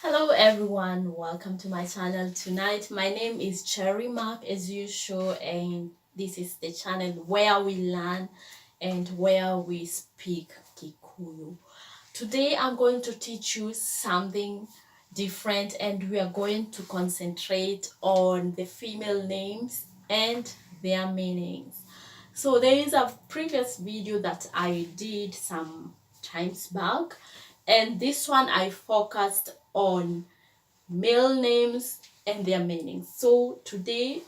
Hello everyone, welcome to my channel tonight. My name is Cherry Mark as usual, and this is the channel where we learn and where we speak Kikuyu. Today I'm going to teach you something different, and we are going to concentrate on the female names and their meanings. So there is a previous video that I did some times back, and this one I focused on male names and their meanings. So today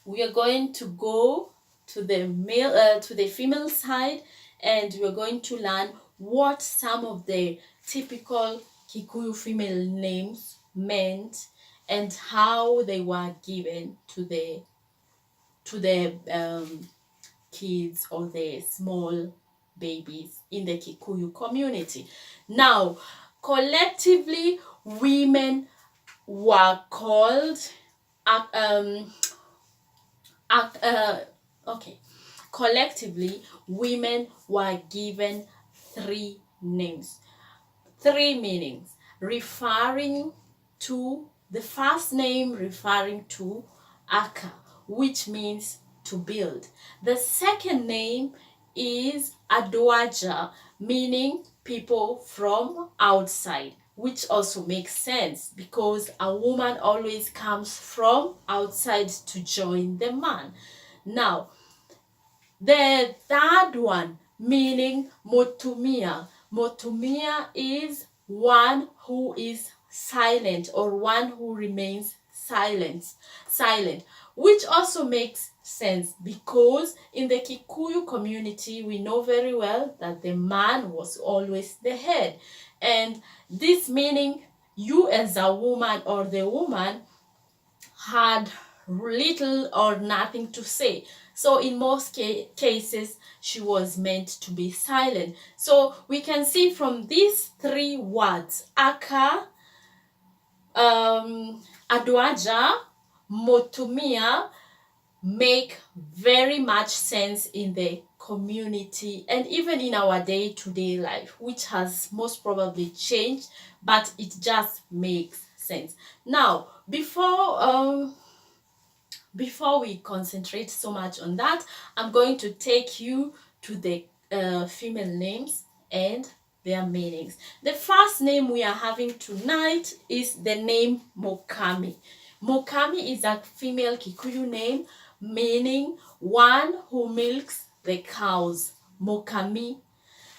we are going to go to the female side, and we are going to learn what some of the typical Kikuyu female names meant and how they were given to the kids or the small babies in the Kikuyu community. Now, collectively, women were called okay. Collectively, women were given three names, three meanings, referring to the first name referring to Aka, which means to build. The second name is Adwaja, meaning people from outside, which also makes sense because a woman always comes from outside to join the man. Now, the third one, meaning Motumia. Motumia is one who is silent or one who remains silent, which also makes sense because in the Kikuyu community we know very well that the man was always the head, and this meaning you as a woman or the woman had little or nothing to say. So in most cases, she was meant to be silent. So we can see from these three words, Aka, Adwaja, Motumia, make very much sense in the community and even in our day-to-day life, which has most probably changed, but it just makes sense. Now, before we concentrate so much on that, I'm going to take you to the female names and their meanings. The first name we are having tonight is the name Mokami. Mokami is a female Kikuyu name meaning one who milks the cows. Mokami.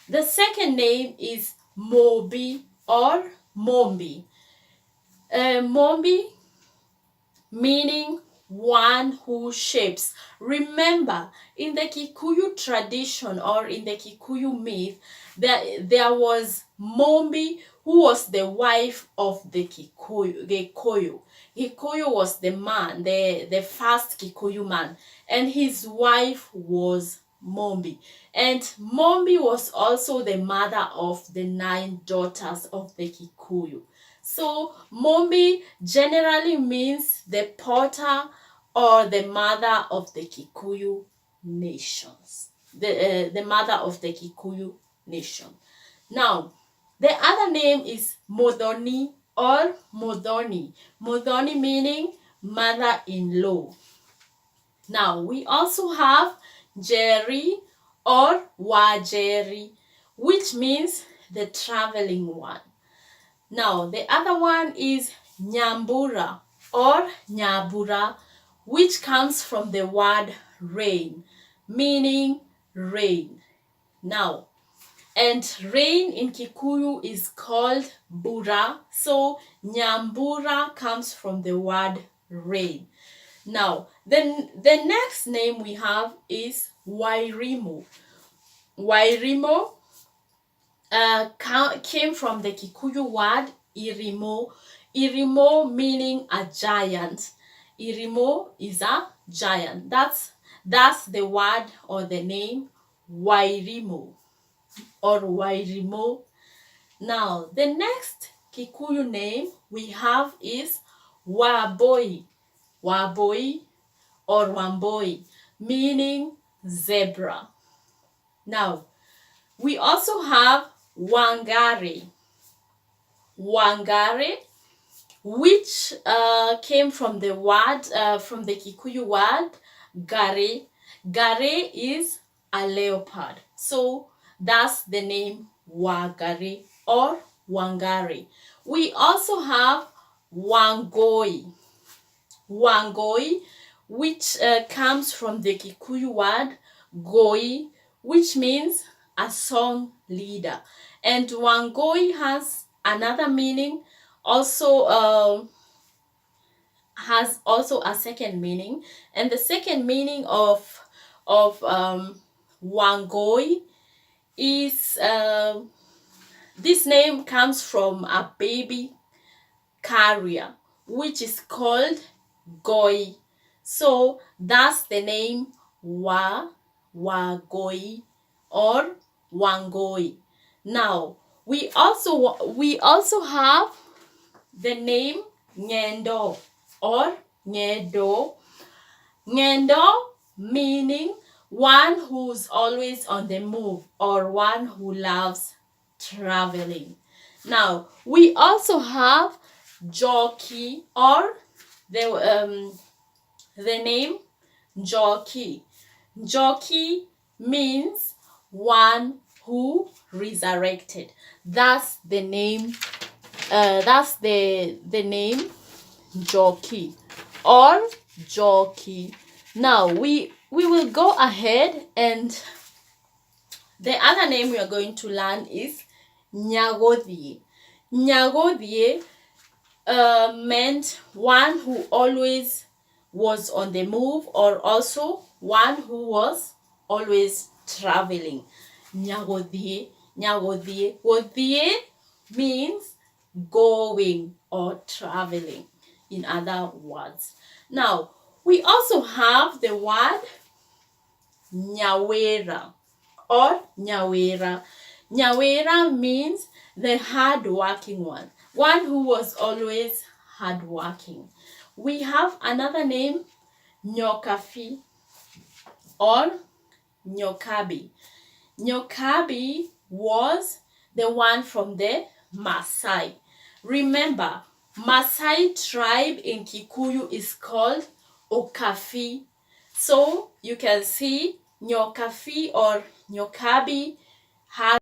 The second name is Mobi or Mombi. Mombi meaning one who shapes. Remember, in the Kikuyu tradition or in the Kikuyu myth, there was Mombi who was the wife of the Kikuyu. Kikuyu was the man, the first Kikuyu man, and his wife was Mombi. And Mombi was also the mother of the 9 daughters of the Kikuyu. So Mombi generally means the potter or the mother of the Kikuyu nations. The mother of the Kikuyu nation. Now, the other name is Modoni or Modoni. Modoni meaning mother-in-law. Now, we also have Jerry or Wajeri, which means the traveling one. Now, the other one is Nyambura or Nyabura, which comes from the word rain, meaning rain. Now, and rain in Kikuyu is called Bura, so Nyambura comes from the word rain. Now, then the next name we have is Wairimo. Wairimo came from the Kikuyu word Irimo. Irimo meaning a giant. Irimo is a giant. That's the word or the name Wairimo or Wairimo. Now, the next Kikuyu name we have is Waboi. Waboi or Wamboi, meaning zebra. Now, we also have Wangari. Wangari, which came from the word, from the Kikuyu word, gare. Gare is a leopard. So that's the name Wagare or Wangari. We also have Wangoi. Wangoi, which comes from the Kikuyu word goi, which means a song leader. And Wangoi has another meaning, has also a second meaning. And the second meaning of Wangoi is this name comes from a baby carrier, which is called Goi. So that's the name Wagoi or Wangoi. Now we also have the name Nando or Ngedo. Ngedo meaning one who's always on the move or one who loves traveling. Now we also have jockey or the name jockey. Jockey means one who resurrected. That's the name. That's the name jockey or jockey. Now we will go ahead, and the other name we are going to learn is Nyagodhie. Nyagodhie meant one who always was on the move, or also one who was always traveling. Nyagodhie, Nyagodhie. Godhie means going or traveling, in other words. Now, we also have the word Nyawera or Nyawera. Nyawera means the hard-working one who was always hard-working. We have another name, Nyokafi or Nyokabi. Nyokabi was the one from the Maasai. Remember, Maasai tribe in Kikuyu is called Okafi. So you can see Nyokafi or Nyokabi has